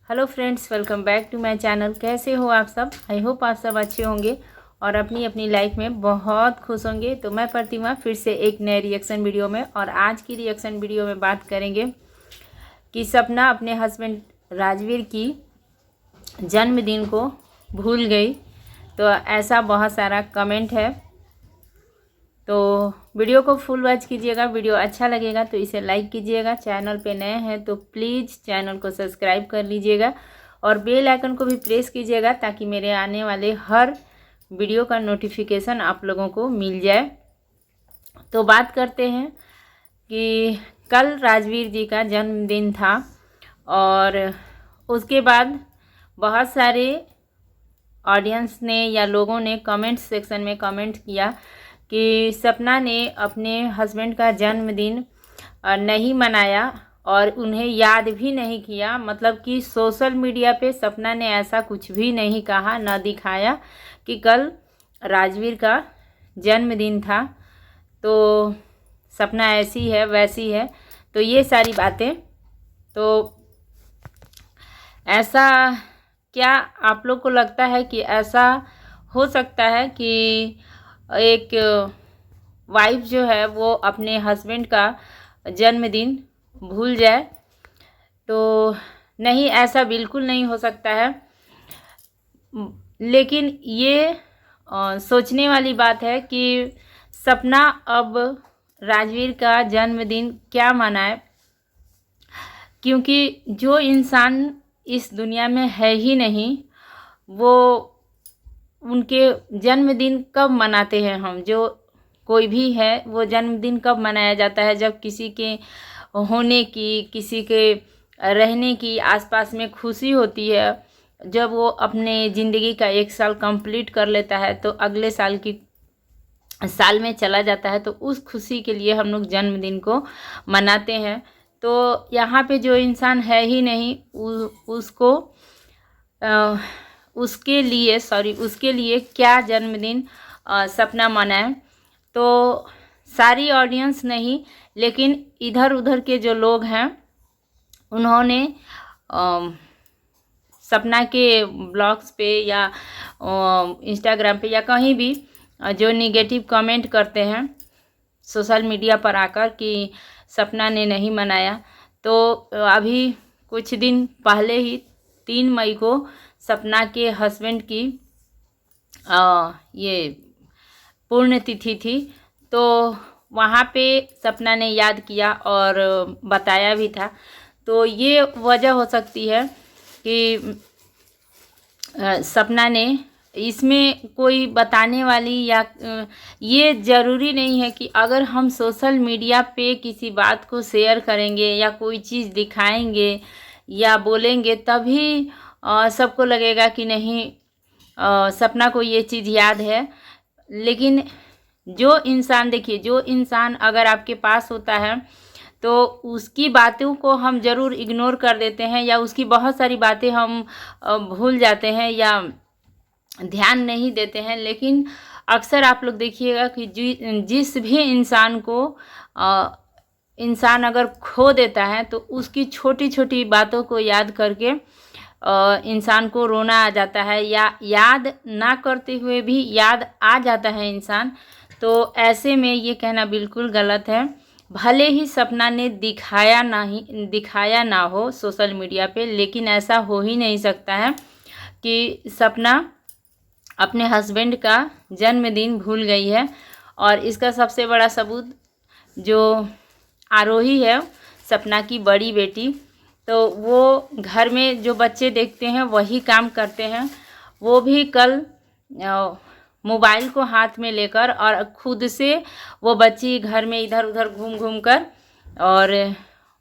Hello friends, welcome back to my channel. कैसे हो आप सब? आई होप आप सब अच्छे होंगे और अपनी अपनी लाइफ में बहुत खुश होंगे। तो मैं प्रतिमा फिर से एक नए रिएक्शन वीडियो में, और आज की रिएक्शन वीडियो में बात करेंगे कि सपना अपने हस्बैंड राजवीर की जन्मदिन को भूल गई। तो ऐसा बहुत सारा कमेंट है, तो वीडियो को फुल वॉच कीजिएगा। वीडियो अच्छा लगेगा तो इसे लाइक कीजिएगा। चैनल पे नए हैं तो प्लीज़ चैनल को सब्सक्राइब कर लीजिएगा और बेल आइकन को भी प्रेस कीजिएगा ताकि मेरे आने वाले हर वीडियो का नोटिफिकेशन आप लोगों को मिल जाए। तो बात करते हैं कि कल राजवीर जी का जन्मदिन था और उसके बाद बहुत सारे ऑडियंस ने या लोगों ने कमेंट सेक्शन में कमेंट किया कि सपना ने अपने हस्बैंड का जन्मदिन नहीं मनाया और उन्हें याद भी नहीं किया। मतलब कि सोशल मीडिया पे सपना ने ऐसा कुछ भी नहीं कहा, ना दिखाया कि कल राजवीर का जन्मदिन था। तो सपना ऐसी है वैसी है, तो ये सारी बातें। तो ऐसा क्या आप लोग को लगता है कि ऐसा हो सकता है कि एक वाइफ जो है वो अपने हस्बैंड का जन्मदिन भूल जाए? तो नहीं, ऐसा बिल्कुल नहीं हो सकता है। लेकिन ये सोचने वाली बात है कि सपना अब राजवीर का जन्मदिन क्या मनाए, क्योंकि जो इंसान इस दुनिया में है ही नहीं, वो उनके जन्मदिन कब मनाते हैं हम? जो कोई भी है वो जन्मदिन कब मनाया जाता है? जब किसी के होने की, किसी के रहने की आसपास में खुशी होती है, जब वो अपने ज़िंदगी का 1 साल कंप्लीट कर लेता है तो अगले साल में चला जाता है, तो उस खुशी के लिए हम लोग जन्मदिन को मनाते हैं। तो यहाँ पे जो इंसान है ही नहीं उसको उसके लिए क्या जन्मदिन सपना मनाए? तो सारी ऑडियंस नहीं, लेकिन इधर उधर के जो लोग हैं उन्होंने सपना के ब्लॉग्स पे या इंस्टाग्राम पे या कहीं भी जो निगेटिव कमेंट करते हैं सोशल मीडिया पर आकर कि सपना ने नहीं मनाया, तो अभी कुछ दिन पहले ही 3 मई को सपना के हस्बैंड की ये पुण्यतिथि थी। तो वहाँ पे सपना ने याद किया और बताया भी था। तो ये वजह हो सकती है कि सपना ने, इसमें कोई बताने वाली या ये ज़रूरी नहीं है कि अगर हम सोशल मीडिया पे किसी बात को शेयर करेंगे या कोई चीज़ दिखाएंगे या बोलेंगे तभी सबको लगेगा कि नहीं सपना को ये चीज़ याद है। लेकिन जो इंसान, देखिए, जो इंसान अगर आपके पास होता है तो उसकी बातों को हम ज़रूर इग्नोर कर देते हैं या उसकी बहुत सारी बातें हम भूल जाते हैं या ध्यान नहीं देते हैं। लेकिन अक्सर आप लोग देखिएगा कि जिस भी इंसान को इंसान अगर खो देता है तो उसकी छोटी छोटी बातों को याद करके इंसान को रोना आ जाता है, या याद ना करते हुए भी याद आ जाता है इंसान। तो ऐसे में ये कहना बिल्कुल गलत है। भले ही सपना ने दिखाया ना हो सोशल मीडिया पे, लेकिन ऐसा हो ही नहीं सकता है कि सपना अपने हस्बैंड का जन्मदिन भूल गई है। और इसका सबसे बड़ा सबूत जो आरोही है, सपना की बड़ी बेटी, तो वो घर में जो बच्चे देखते हैं वही काम करते हैं। वो भी कल मोबाइल को हाथ में लेकर और खुद से वो बच्ची घर में इधर उधर घूम घूम कर और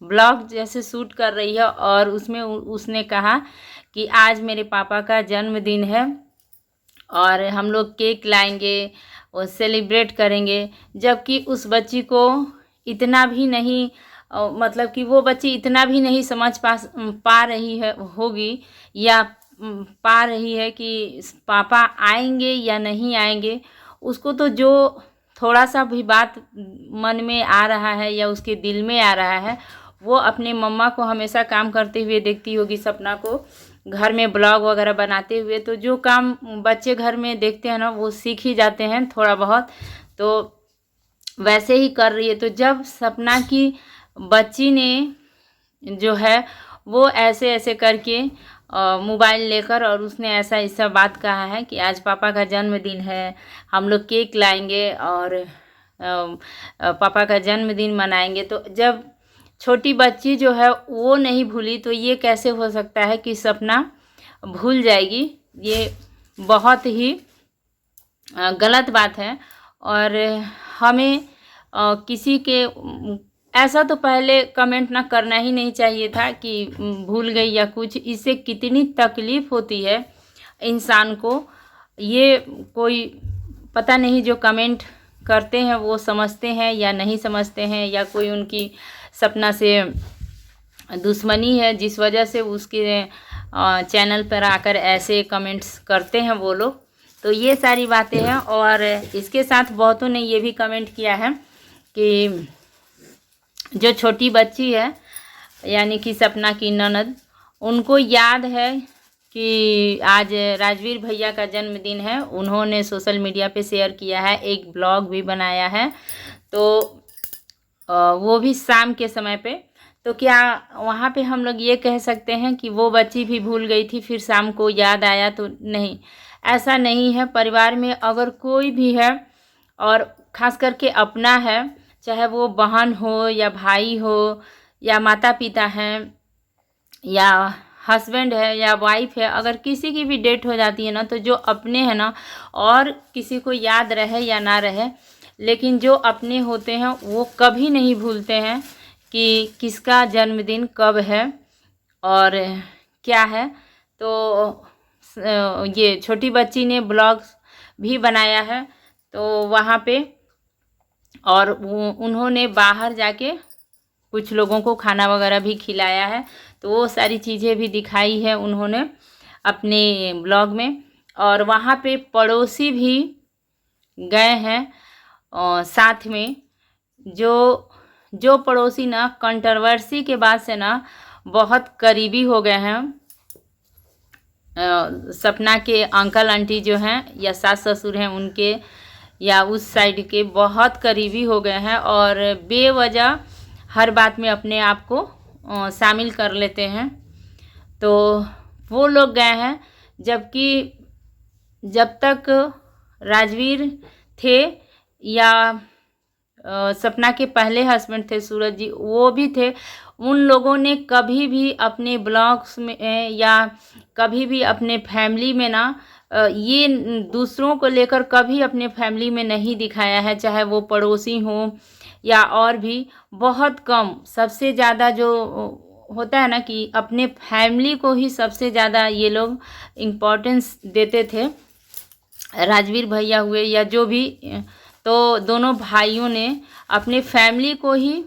ब्लॉग जैसे शूट कर रही है, और उसमें उसने कहा कि आज मेरे पापा का जन्मदिन है और हम लोग केक लाएंगे और सेलिब्रेट करेंगे। जबकि उस बच्ची को इतना भी नहीं, मतलब कि वो बच्ची इतना भी नहीं समझ पा रही है होगी या पा रही है कि पापा आएंगे या नहीं आएंगे। उसको तो जो थोड़ा सा भी बात मन में आ रहा है या उसके दिल में आ रहा है वो अपने मम्मा को हमेशा काम करते हुए देखती होगी, सपना को घर में ब्लॉग वगैरह बनाते हुए। तो जो काम बच्चे घर में देखते हैं ना, वो सीख ही जाते हैं थोड़ा बहुत, तो वैसे ही कर रही है। तो जब सपना की बच्ची ने जो है वो ऐसे ऐसे करके मोबाइल लेकर, और उसने ऐसा ऐसा बात कहा है कि आज पापा का जन्मदिन है, हम लोग केक लाएंगे और पापा का जन्मदिन मनाएंगे। तो जब छोटी बच्ची जो है वो नहीं भूली, तो ये कैसे हो सकता है कि सपना भूल जाएगी? ये बहुत ही गलत बात है। और हमें किसी के ऐसा तो पहले कमेंट ना करना ही नहीं चाहिए था कि भूल गई या कुछ। इससे कितनी तकलीफ़ होती है इंसान को, ये कोई पता नहीं। जो कमेंट करते हैं वो समझते हैं या नहीं समझते हैं, या कोई उनकी सपना से दुश्मनी है जिस वजह से उसके चैनल पर आकर ऐसे कमेंट्स करते हैं वो लोग। तो ये सारी बातें हैं। और इसके साथ बहुतों ने ये भी कमेंट किया है कि जो छोटी बच्ची है यानी कि सपना की ननद, उनको याद है कि आज राजवीर भैया का जन्मदिन है। उन्होंने सोशल मीडिया पे शेयर किया है, एक ब्लॉग भी बनाया है, तो वो भी शाम के समय पे। तो क्या वहाँ पे हम लोग ये कह सकते हैं कि वो बच्ची भी भूल गई थी फिर शाम को याद आया? तो नहीं, ऐसा नहीं है। परिवार में अगर कोई भी है और ख़ास करके अपना है, चाहे वो बहन हो या भाई हो या माता पिता हैं या हस्बैंड है या वाइफ है, अगर किसी की भी डेथ हो जाती है ना, तो जो अपने हैं ना, और किसी को याद रहे या ना रहे, लेकिन जो अपने होते हैं वो कभी नहीं भूलते हैं कि किसका जन्मदिन कब है और क्या है। तो ये छोटी बच्ची ने ब्लॉग भी बनाया है, तो वहाँ पे, और उन्होंने बाहर जाके कुछ लोगों को खाना वगैरह भी खिलाया है। तो वो सारी चीज़ें भी दिखाई है उन्होंने अपने ब्लॉग में। और वहाँ पे पड़ोसी भी गए हैं साथ में। जो पड़ोसी ना कंट्रोवर्सी के बाद से ना बहुत करीबी हो गए हैं। सपना के अंकल आंटी जो हैं या सास ससुर हैं उनके, या उस साइड के बहुत करीबी हो गए हैं, और बेवजह हर बात में अपने आप को शामिल कर लेते हैं। तो वो लोग गए हैं, जबकि जब तक राजवीर थे या सपना के पहले हस्बैंड थे सूरज जी, वो भी थे, उन लोगों ने कभी भी अपने ब्लॉग्स में या कभी भी अपने फैमिली में ना ये दूसरों को लेकर कभी अपने फैमिली में नहीं दिखाया है, चाहे वो पड़ोसी हों या और भी। बहुत कम, सबसे ज़्यादा जो होता है ना कि अपने फैमिली को ही सबसे ज़्यादा ये लोग इम्पोर्टेंस देते थे, राजवीर भैया हुए या जो भी। तो दोनों भाइयों ने अपने फैमिली को ही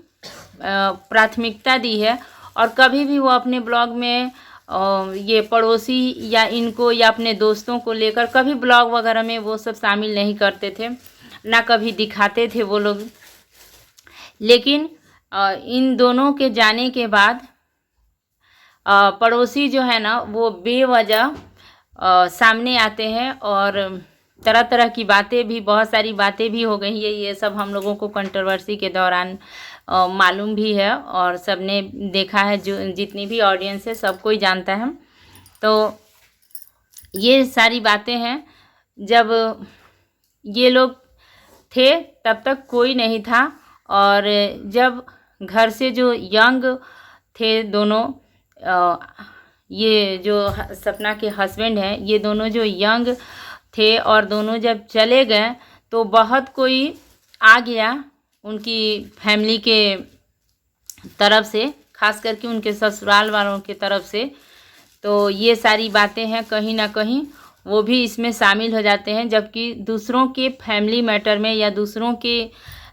प्राथमिकता दी है, और कभी भी वो अपने ब्लॉग में ये पड़ोसी या इनको या अपने दोस्तों को लेकर कभी ब्लॉग वगैरह में वो सब शामिल नहीं करते थे, ना कभी दिखाते थे वो लोग। लेकिन इन दोनों के जाने के बाद पड़ोसी जो है ना वो बेवजह सामने आते हैं, और तरह तरह की बातें भी, बहुत सारी बातें भी हो गई है। ये सब हम लोगों को कंट्रोवर्सी के दौरान मालूम भी है, और सबने देखा है, जो जितनी भी ऑडियंस है सबको ही जानता है। तो ये सारी बातें हैं। जब ये लोग थे तब तक कोई नहीं था, और जब घर से जो यंग थे दोनों, ये जो सपना के हस्बैंड हैं, ये दोनों जो यंग थे और दोनों जब चले गए, तो बहुत कोई आ गया उनकी फैमिली के तरफ से, खास करके उनके ससुराल वालों के तरफ से। तो ये सारी बातें हैं, कहीं ना कहीं वो भी इसमें शामिल हो जाते हैं। जबकि दूसरों के फैमिली मैटर में या दूसरों के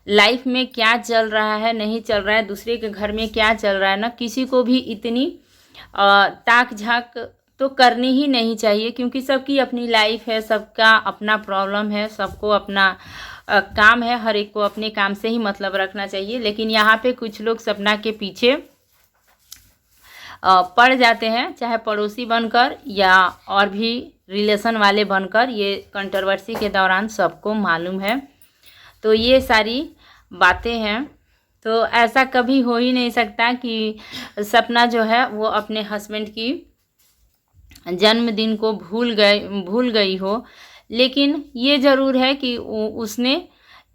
लाइफ में क्या चल रहा है, नहीं चल रहा है, दूसरे के घर में क्या चल रहा है ना, किसी को भी इतनी ताक झांक तो करनी ही नहीं चाहिए, क्योंकि सबकी अपनी लाइफ है, सबका अपना प्रॉब्लम है, सबको अपना काम है, हर एक को अपने काम से ही मतलब रखना चाहिए। लेकिन यहाँ पे कुछ लोग सपना के पीछे पड़ जाते हैं, चाहे पड़ोसी बनकर या और भी रिलेशन वाले बनकर। ये कंट्रोवर्सी के दौरान सबको मालूम है। तो ये सारी बातें हैं। तो ऐसा कभी हो ही नहीं सकता कि सपना जो है वो अपने हस्बैंड की जन्मदिन को भूल गई हो। लेकिन ये ज़रूर है कि उसने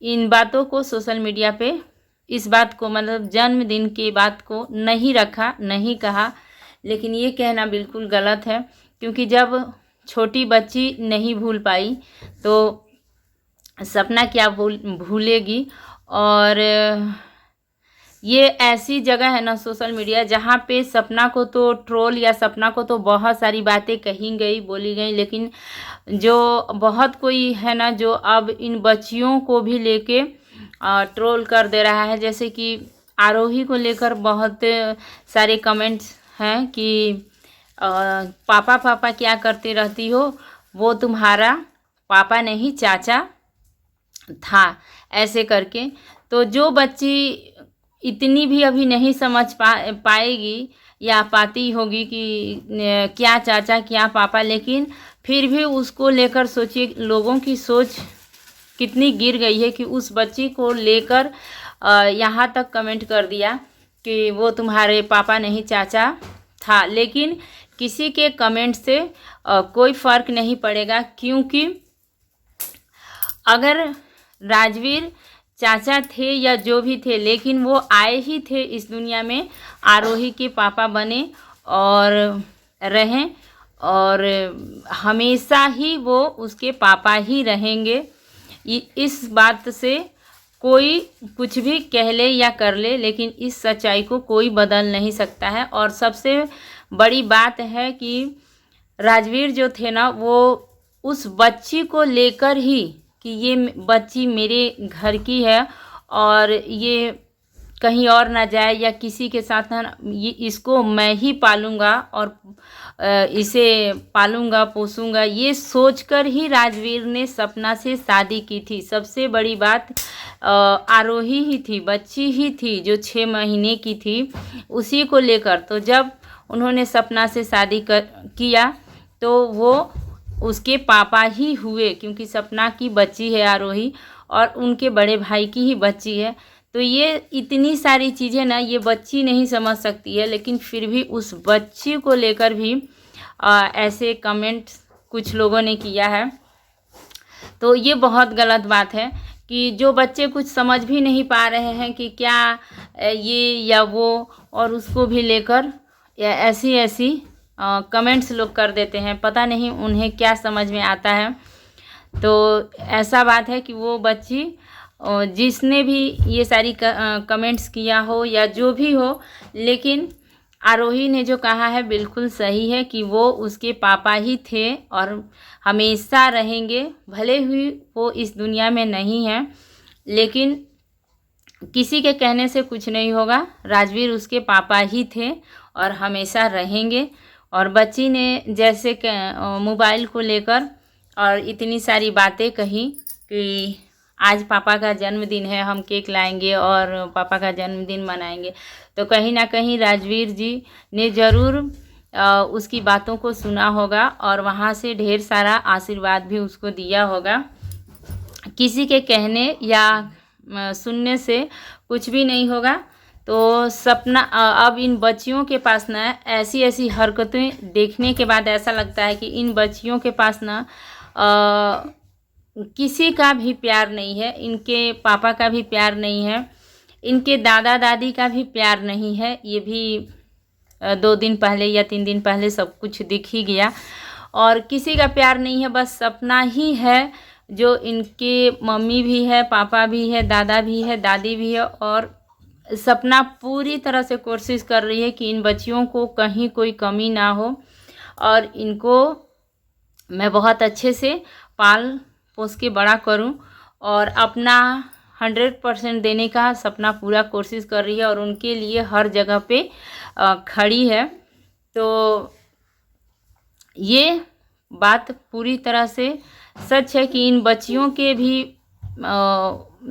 इन बातों को सोशल मीडिया पे, इस बात को मतलब जन्मदिन की बात को नहीं रखा, नहीं कहा। लेकिन ये कहना बिल्कुल गलत है, क्योंकि जब छोटी बच्ची नहीं भूल पाई तो सपना क्या भूलेगी। और ये ऐसी जगह है ना सोशल मीडिया, जहाँ पे सपना को तो ट्रोल या सपना को तो बहुत सारी बातें कही गई, बोली गई, लेकिन जो बहुत कोई है ना जो अब इन बच्चियों को भी लेके ट्रोल कर दे रहा है। जैसे कि आरोही को लेकर बहुत सारे कमेंट्स हैं कि पापा पापा क्या करती रहती हो, वो तुम्हारा पापा नहीं चाचा था, ऐसे करके। तो जो बच्ची इतनी भी अभी नहीं समझ पाएगी या पाती होगी कि क्या चाचा क्या पापा, लेकिन फिर भी उसको लेकर सोचिए लोगों की सोच कितनी गिर गई है कि उस बच्ची को लेकर यहाँ तक कमेंट कर दिया कि वो तुम्हारे पापा नहीं चाचा था। लेकिन किसी के कमेंट से कोई फ़र्क नहीं पड़ेगा, क्योंकि अगर राजवीर चाचा थे या जो भी थे, लेकिन वो आए ही थे इस दुनिया में, आरोही के पापा बने और रहें, और हमेशा ही वो उसके पापा ही रहेंगे। इस बात से कोई कुछ भी कह ले या कर ले, लेकिन इस सच्चाई को कोई बदल नहीं सकता है। और सबसे बड़ी बात है कि राजवीर जो थे ना, वो उस बच्ची को लेकर ही कि ये बच्ची मेरे घर की है और ये कहीं और ना जाए या किसी के साथ ना, ये इसको मैं ही पालूंगा और इसे पालूंगा पोसूंगा, ये सोचकर ही राजवीर ने सपना से शादी की थी। सबसे बड़ी बात आरोही ही थी, बच्ची ही थी जो 6 महीने की थी, उसी को लेकर। तो जब उन्होंने सपना से शादी किया तो वो उसके पापा ही हुए, क्योंकि सपना की बच्ची है आरोही और उनके बड़े भाई की ही बच्ची है। तो ये इतनी सारी चीज़ें ना ये बच्ची नहीं समझ सकती है, लेकिन फिर भी उस बच्ची को लेकर भी ऐसे कमेंट कुछ लोगों ने किया है। तो ये बहुत गलत बात है कि जो बच्चे कुछ समझ भी नहीं पा रहे हैं कि क्या ये या वो, और उसको भी लेकर ऐसी ऐसी कमेंट्स लोग कर देते हैं। पता नहीं उन्हें क्या समझ में आता है। तो ऐसा बात है कि वो बच्ची जिसने भी ये सारी कमेंट्स किया हो या जो भी हो, लेकिन आरोही ने जो कहा है बिल्कुल सही है कि वो उसके पापा ही थे और हमेशा रहेंगे। भले ही वो इस दुनिया में नहीं है, लेकिन किसी के कहने से कुछ नहीं होगा। राजवीर उसके पापा ही थे और हमेशा रहेंगे। और बच्ची ने जैसे मोबाइल को लेकर और इतनी सारी बातें कही कि आज पापा का जन्मदिन है, हम केक लाएंगे और पापा का जन्मदिन मनाएंगे, तो कहीं ना कहीं राजवीर जी ने ज़रूर उसकी बातों को सुना होगा और वहाँ से ढेर सारा आशीर्वाद भी उसको दिया होगा। किसी के कहने या सुनने से कुछ भी नहीं होगा। तो सपना अब इन बच्चियों के पास ना ऐसी ऐसी हरकतें देखने के बाद ऐसा लगता है कि इन बच्चियों के पास ना किसी का भी प्यार नहीं है, इनके पापा का भी प्यार नहीं है, इनके दादा दादी का भी प्यार नहीं है। ये भी 2 दिन पहले या 3 दिन पहले सब कुछ दिख ही गया। और किसी का प्यार नहीं है, बस सपना ही है जो इनके मम्मी भी है, पापा भी है, दादा भी है, दादी भी है। और सपना पूरी तरह से कोशिश कर रही है कि इन बच्चियों को कहीं कोई कमी ना हो और इनको मैं बहुत अच्छे से पाल पोस के बड़ा करूं, और अपना 100% देने का सपना पूरा कोशिश कर रही है और उनके लिए हर जगह पे खड़ी है। तो ये बात पूरी तरह से सच है कि इन बच्चियों के भी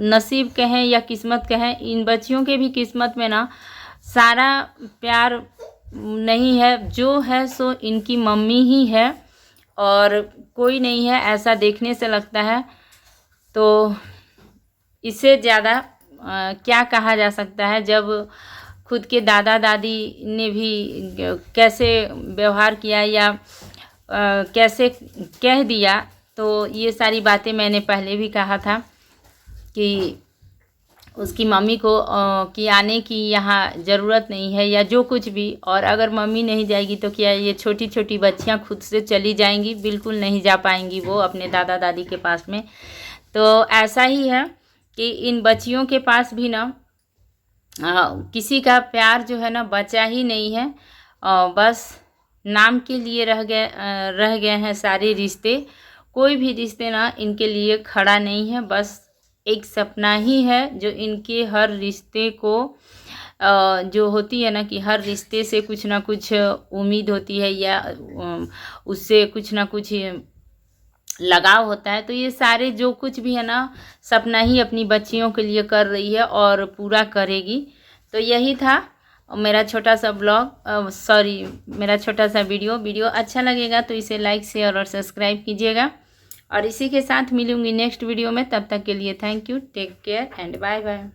नसीब कहें या किस्मत कहें, इन बच्चियों के भी किस्मत में ना सारा प्यार नहीं है, जो है सो इनकी मम्मी ही है और कोई नहीं है, ऐसा देखने से लगता है। तो इससे ज़्यादा क्या कहा जा सकता है, जब खुद के दादा दादी ने भी कैसे व्यवहार किया या कैसे कह दिया। तो ये सारी बातें मैंने पहले भी कहा था कि उसकी मम्मी को कि आने की यहाँ ज़रूरत नहीं है या जो कुछ भी। और अगर मम्मी नहीं जाएगी तो क्या ये छोटी छोटी बच्चियाँ खुद से चली जाएंगी? बिल्कुल नहीं जा पाएंगी वो अपने दादा दादी के पास में। तो ऐसा ही है कि इन बच्चियों के पास भी ना किसी का प्यार जो है ना बचा ही नहीं है। बस नाम के लिए रह गए हैं सारे रिश्ते। कोई भी रिश्ते ना इनके लिए खड़ा नहीं है, बस एक सपना ही है जो इनके हर रिश्ते को जो होती है ना कि हर रिश्ते से कुछ ना कुछ उम्मीद होती है या उससे कुछ ना कुछ लगाव होता है। तो ये सारे जो कुछ भी है ना सपना ही अपनी बच्चियों के लिए कर रही है और पूरा करेगी। तो यही था मेरा छोटा सा ब्लॉग, मेरा छोटा सा वीडियो अच्छा लगेगा तो इसे लाइक शेयर और सब्सक्राइब कीजिएगा। और इसी के साथ मिलूंगी नेक्स्ट वीडियो में। तब तक के लिए thank you, take care and bye bye.